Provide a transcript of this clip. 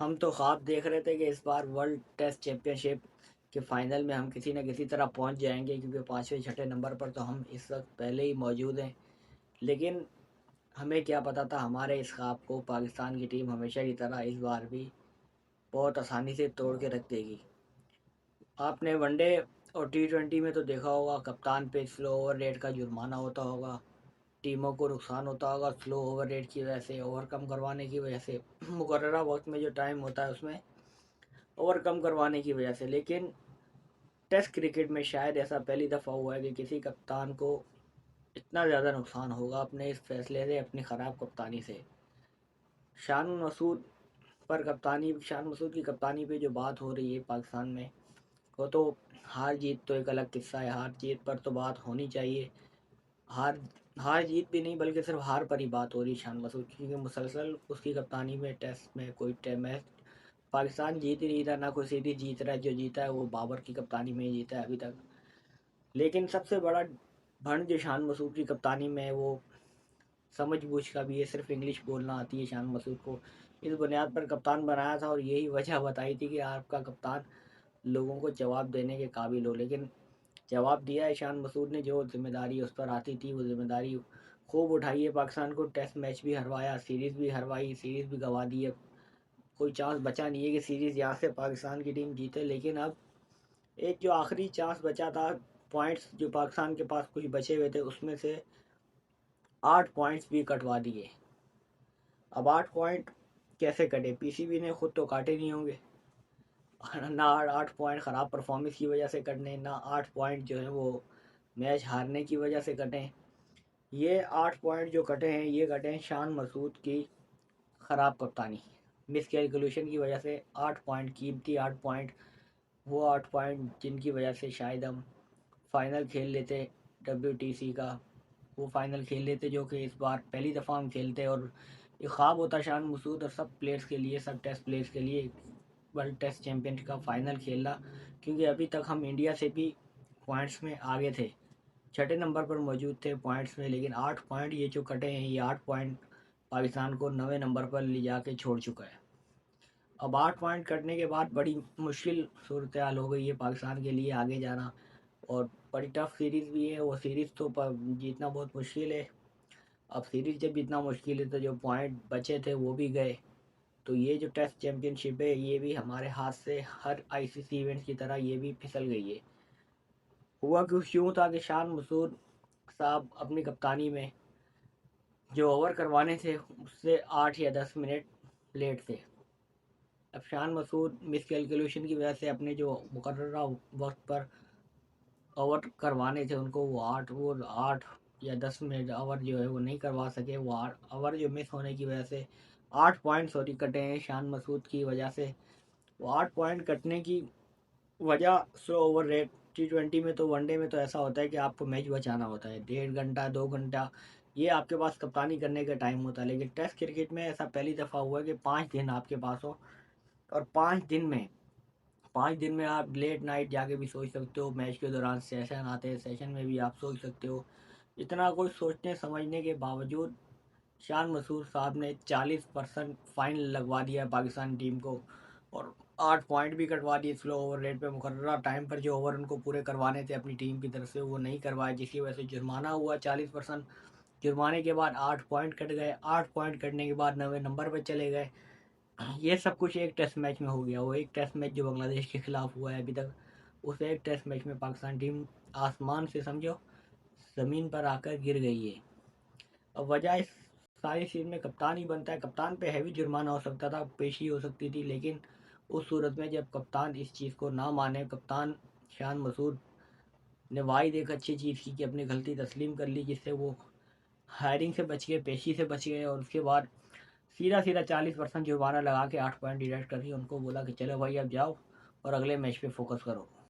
हम तो ख्वाब देख रहे थे कि इस बार वर्ल्ड टेस्ट चैंपियनशिप के फाइनल में हम किसी न किसी तरह पहुंच जाएंगे, क्योंकि पाँचवें छठे नंबर पर तो हम इस वक्त पहले ही मौजूद हैं। लेकिन हमें क्या पता था हमारे इस ख्वाब को पाकिस्तान की टीम हमेशा की तरह इस बार भी बहुत आसानी से तोड़ के रख देगी। आपने वनडे और T20 में तो देखा होगा, कप्तान पे स्लो ओवर रेट का जुर्माना होता होगा, टीमों को नुकसान होता होगा स्लो ओवर रेट की वजह से, ओवर कम करवाने की वजह से, मुकर्ररा वक्त में जो टाइम होता है उसमें ओवर कम करवाने की वजह से। लेकिन टेस्ट क्रिकेट में शायद ऐसा पहली दफ़ा हुआ है कि किसी कप्तान को इतना ज़्यादा नुकसान होगा अपने इस फैसले से, अपनी ख़राब कप्तानी से। शान मसूद शान मसूद की कप्तानी पे जो बात हो रही है पाकिस्तान में, वो तो हार जीत तो एक अलग किस्सा है, हार जीत पर तो बात होनी चाहिए। हार हार जीत भी नहीं बल्कि सिर्फ हार पर ही बात हो रही है शान मसूद की, क्योंकि मुसलसल उसकी कप्तानी में टेस्ट में कोई मैच पाकिस्तान जीत ही नहीं रहा, ना कोई सीरीज जीत रहा है। जो जीता है वो बाबर की कप्तानी में ही जीता है अभी तक। लेकिन सबसे बड़ा भंड जो शान मसूद की कप्तानी में है, वो समझ-बूझ का भी है, सिर्फ इंग्लिश बोलना आती है शान मसूद को। इस बुनियाद पर कप्तान बनाया था और यही वजह बताई थी कि आपका कप्तान लोगों को जवाब देने के काबिल हो। लेकिन जवाब दिया है शान मसूद ने, जो जिम्मेदारी उस पर आती थी वो जिम्मेदारी खूब उठाई है। पाकिस्तान को टेस्ट मैच भी हरवाया, सीरीज़ भी हरवाई, सीरीज़ भी गंवा दी है। कोई चांस बचा नहीं है कि सीरीज़ यहाँ से पाकिस्तान की टीम जीते। लेकिन अब एक जो आखिरी चांस बचा था, पॉइंट्स जो पाकिस्तान के पास कुछ बचे हुए थे उसमें से 8 पॉइंट्स भी कटवा दिए। अब 8 पॉइंट कैसे कटे? पीसीबी ने खुद तो काटे नहीं होंगे। ना 8 पॉइंट ख़राब परफॉर्मेंस की वजह से कटने, ना 8 पॉइंट जो है वो मैच हारने की वजह से कटें। ये 8 पॉइंट जो कटे हैं ये कटे हैं शान मसूद की ख़राब कप्तानी, मिस कैलकुलेशन की वजह से। 8 पॉइंट कीमती 8 पॉइंट, वो 8 पॉइंट जिनकी वजह से शायद हम फाइनल खेल लेते WTC का, वो फाइनल खेल लेते जो कि इस बार पहली दफ़ा हम खेलते। और ये ख्वाब होता शान मसूद और सब प्लेयर्स के लिए, सब टेस्ट प्लेयर्स के लिए, वर्ल्ड टेस्ट चैंपियन का फाइनल खेलना। क्योंकि अभी तक हम इंडिया से भी पॉइंट्स में आगे थे, छठे नंबर पर मौजूद थे पॉइंट्स में। लेकिन 8 पॉइंट ये जो कटे हैं, ये 8 पॉइंट पाकिस्तान को 9वें नंबर पर ले जाके छोड़ चुका है। अब 8 पॉइंट कटने के बाद बड़ी मुश्किल सूरत हाल हो गई है पाकिस्तान के लिए आगे जाना। और बड़ी टफ सीरीज़ भी है, वो सीरीज़ तो जीतना बहुत मुश्किल है। अब सीरीज़ जब जीतना मुश्किल है तो जो पॉइंट बचे थे वो भी गए। तो ये जो टेस्ट चैंपियनशिप है ये भी हमारे हाथ से हर ICC इवेंट्स की तरह ये भी फिसल गई है। हुआ कुछ यूँ था कि शान मसूद साहब अपनी कप्तानी में जो ओवर करवाने थे उससे 8 या 10 मिनट लेट थे। अब शान मसूद मिस कैलकुलेशन की वजह से अपने जो मुकर्ररा वक्त पर ओवर करवाने थे उनको वो 8 या 10 मिनट ओवर जो है वो नहीं करवा सके। वो 8 ओवर जो मिस होने की वजह से 8 पॉइंट सॉरी कटे हैं शान मसूद की वजह से। वो 8 पॉइंट कटने की वजह स्लो ओवर रेट। T20 में तो, वनडे में तो ऐसा होता है कि आपको मैच बचाना होता है, 1.5 घंटा 2 घंटा ये आपके पास कप्तानी करने का टाइम होता है। लेकिन टेस्ट क्रिकेट में ऐसा पहली दफ़ा हुआ है कि 5 दिन आपके पास हो, और 5 दिन में आप लेट नाइट जाके भी सोच सकते हो, मैच के दौरान सेशन आते हैं, सेशन में भी आप सोच सकते हो। इतना कुछ सोचने समझने के बावजूद शान मसूद साहब ने 40% फाइन लगवा दिया पाकिस्तान टीम को, और 8 पॉइंट भी कटवा दिए स्लो ओवर रेट पे। मुकर्ररा टाइम पर जो ओवर उनको पूरे करवाने थे अपनी टीम की तरफ से वो नहीं करवाए, जिसकी वजह से जुर्माना हुआ 40%। जुर्माने के बाद 8 पॉइंट कट गए, 8 पॉइंट कटने के बाद 9वें नंबर पर चले गए। ये सब कुछ एक टेस्ट मैच में हो गया। वो एक टेस्ट मैच जो बांग्लादेश के खिलाफ हुआ है अभी तक, उस एक टेस्ट मैच में पाकिस्तान टीम आसमान से समझो ज़मीन पर आकर गिर गई है। अब वजह इस सारी चीज़ में कप्तान ही बनता है। कप्तान पे हैवी जुर्माना हो सकता था, पेशी हो सकती थी, लेकिन उस सूरत में जब कप्तान इस चीज़ को ना माने, कप्तान शान मसूद ने वाहिद एक अच्छी चीज़ की कि अपनी गलती तस्लीम कर ली, जिससे वो हायरिंग से बच गए, पेशी से बच गए। और उसके बाद सीधा सीधा 40% जुर्माना लगा के 8 पॉइंट डिडक्ट कर दिए, उनको बोला कि चलो भाई अब जाओ और अगले मैच पे फोकस करो।